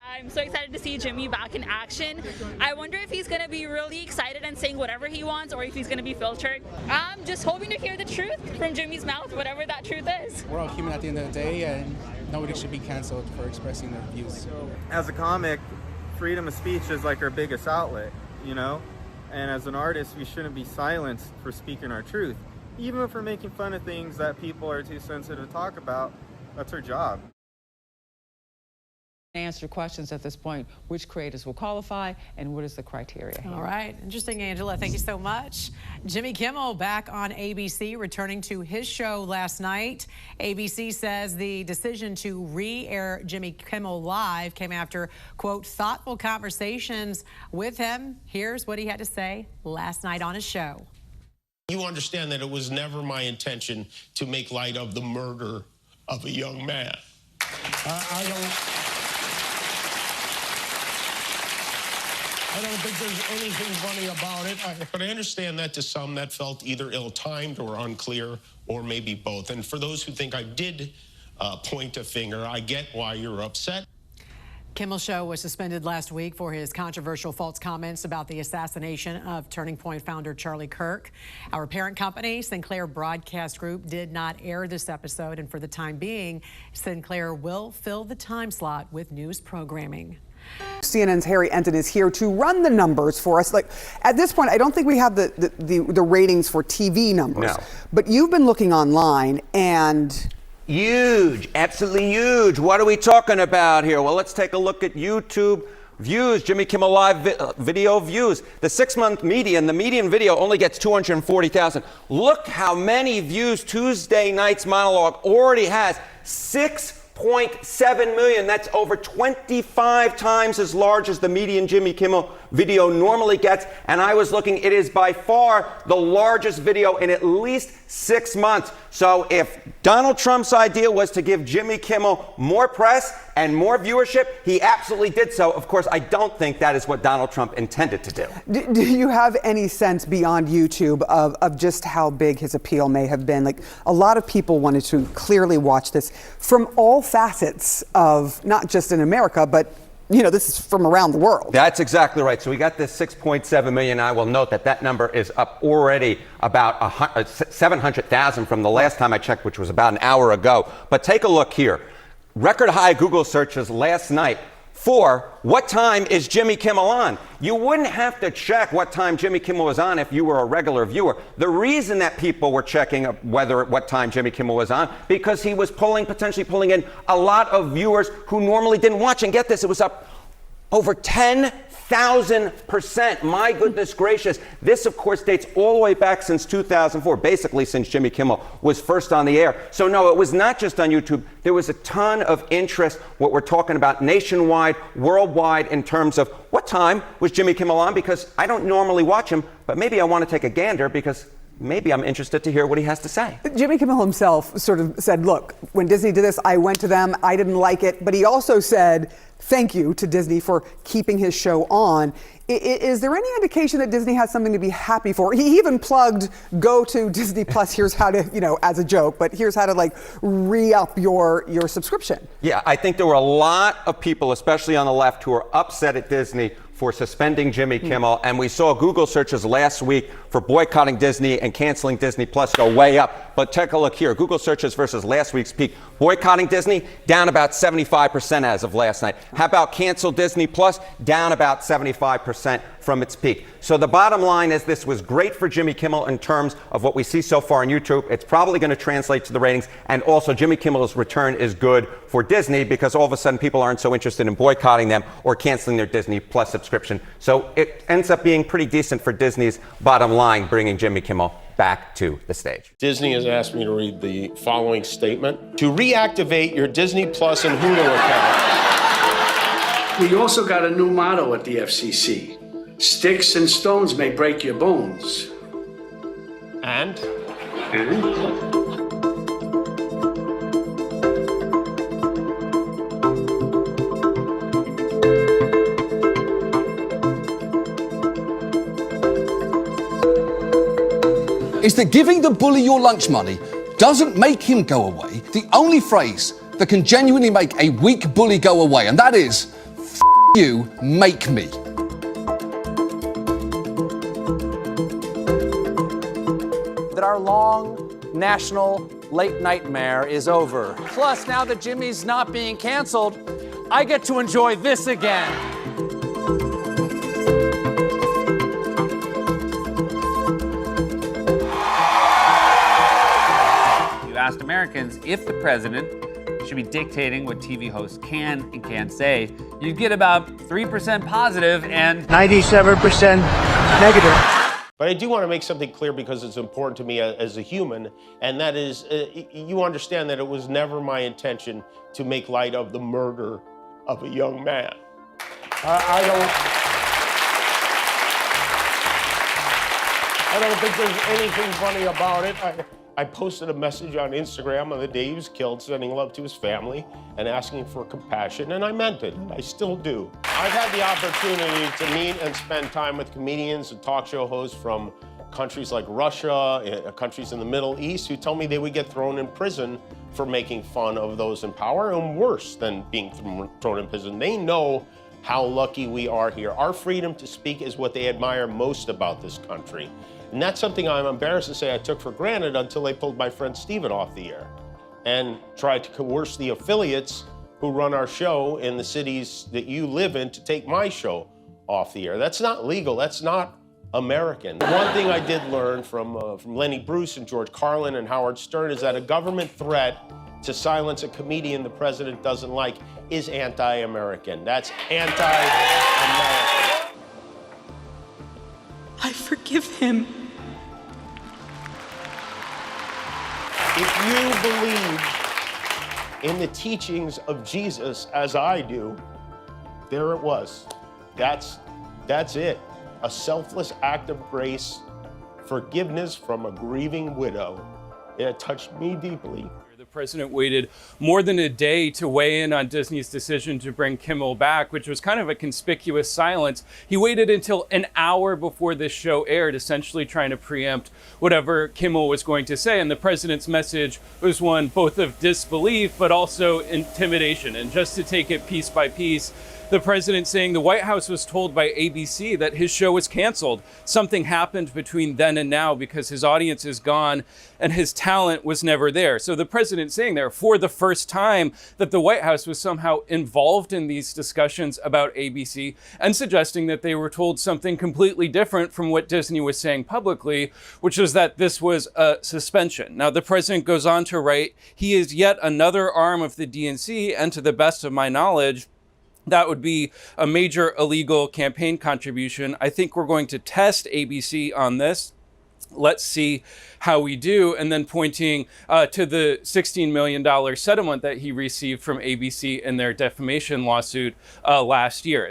I'm so excited to see Jimmy back in action. I wonder if he's going to be really excited and saying whatever he wants, or if he's going to be filtered. I'm just hoping to hear the truth from Jimmy's mouth, whatever that truth is. We're all human at the end of the day, and nobody should be canceled for expressing their views. As a comic, freedom of speech is like our biggest outlet, you know? And as an artist, we shouldn't be silenced for speaking our truth. Even if we're making fun of things that people are too sensitive to talk about, that's our job. Answer questions at this point, which creators will qualify and what is the criteria here? All right, interesting, Angela. Thank you so much. Jimmy Kimmel back on ABC, returning to his show last night. ABC says the decision to re-air Jimmy Kimmel Live came after, quote, thoughtful conversations with him. Here's what he had to say last night on his show. You understand that it was never my intention to make light of the murder of a young man. I don't think there's anything funny about it, but I understand that to some that felt either ill-timed or unclear, or maybe both. And for those who think I did point a finger, I get why you're upset. Kimmel's show was suspended last week for his controversial false comments about the assassination of Turning Point founder Charlie Kirk. Our parent company, Sinclair Broadcast Group, did not air this episode, and for the time being, Sinclair will fill the time slot with news programming. CNN's Harry Enton is here to run the numbers for us. Like, at this point, I don't think we have the ratings for TV numbers. No. But you've been looking online and... Huge, absolutely huge. What are we talking about here? Well, let's take a look at YouTube views, Jimmy Kimmel Live video views. The 6-month median, the median video only gets 240,000. Look how many views Tuesday night's monologue already has. 6.7 million. That's over 25 times as large as the median Jimmy Kimmel video normally gets. And I was looking, it is by far the largest video in at least 6 months. So if Donald Trump's idea was to give Jimmy Kimmel more press and more viewership, he absolutely did so. Of course, I don't think that is what Donald Trump intended to do. Do you have any sense beyond YouTube of just how big his appeal may have been? Like, a lot of people wanted to clearly watch this from all facets of, not just in America, but you know, this is from around the world. That's exactly right. So we got this 6.7 million. I will note that that number is up already about 700,000 from the last time I checked, which was about an hour ago. But take a look here. Record high Google searches last night for what time is Jimmy Kimmel on? You wouldn't have to check what time Jimmy Kimmel was on if you were a regular viewer. The reason that people were checking what time Jimmy Kimmel was on, because he was potentially pulling in a lot of viewers who normally didn't watch. And get this, it was up over 10,000%. My goodness gracious. This, of course, dates all the way back since 2004, basically since Jimmy Kimmel was first on the air. So no, it was not just on YouTube. There was a ton of interest, what we're talking about nationwide, worldwide, in terms of what time was Jimmy Kimmel on, because I don't normally watch him, but maybe I want to take a gander because maybe I'm interested to hear what he has to say. Jimmy Kimmel himself sort of said, look, when Disney did this, I went to them, I didn't like it, but he also said thank you to Disney for keeping his show on. Is there any indication that Disney has something to be happy for? He even plugged, go to Disney Plus, here's how to, you know, as a joke, but here's how to like re-up your subscription. Yeah, I think there were a lot of people, especially on the left, who are upset at Disney for suspending Jimmy Kimmel, and we saw Google searches last week for boycotting Disney and canceling Disney Plus go way up. But take a look here. Google searches versus last week's peak. Boycotting Disney, down about 75% as of last night. How about cancel Disney Plus? Down about 75% from its peak. So the bottom line is this was great for Jimmy Kimmel in terms of what we see so far on YouTube. It's probably going to translate to the ratings. And also Jimmy Kimmel's return is good for Disney because all of a sudden people aren't so interested in boycotting them or canceling their Disney Plus subscription. So it ends up being pretty decent for Disney's bottom line, bringing Jimmy Kimmel back to the stage. Disney has asked me to read the following statement. To reactivate your Disney Plus and Hulu account. We also got a new motto at the FCC. Sticks and stones may break your bones. And? Is that giving the bully your lunch money doesn't make him go away. The only phrase that can genuinely make a weak bully go away, and that is, F you make me. That our long national late nightmare is over. Plus, now that Jimmy's not being canceled, I get to enjoy this again. You asked Americans if the president should be dictating what TV hosts can and can't say. You'd get about 3% positive and 97% negative. But I do want to make something clear because it's important to me as a human, and that is, you understand that it was never my intention to make light of the murder of a young man. I don't think there's anything funny about it. I posted a message on Instagram on the day he was killed, sending love to his family and asking for compassion, and I meant it. I still do. I've had the opportunity to meet and spend time with comedians and talk show hosts from countries like Russia, countries in the Middle East, who tell me they would get thrown in prison for making fun of those in power, and worse than being thrown in prison. They know how lucky we are here. Our freedom to speak is what they admire most about this country. And that's something I'm embarrassed to say I took for granted until they pulled my friend Steven off the air and tried to coerce the affiliates who run our show in the cities that you live in to take my show off the air. That's not legal. That's not American. One thing I did learn from Lenny Bruce and George Carlin and Howard Stern is that a government threat to silence a comedian the president doesn't like is anti-American. That's anti-American. I forgive him. If you believe in the teachings of Jesus as I do, there it was. That's it. A selfless act of grace, forgiveness from a grieving widow. It touched me deeply. The president waited more than a day to weigh in on Disney's decision to bring Kimmel back, which was kind of a conspicuous silence. He waited until an hour before this show aired, essentially trying to preempt whatever Kimmel was going to say. And the president's message was one both of disbelief, but also intimidation. And just to take it piece by piece, the president saying the White House was told by ABC that his show was canceled. Something happened between then and now because his audience is gone and his talent was never there. So the president saying there for the first time that the White House was somehow involved in these discussions about ABC and suggesting that they were told something completely different from what Disney was saying publicly, which was that this was a suspension. Now, the president goes on to write, he is yet another arm of the DNC, and to the best of my knowledge, that would be a major illegal campaign contribution. I think we're going to test ABC on this. Let's see how we do. And then pointing to the $16 million settlement that he received from ABC in their defamation lawsuit last year.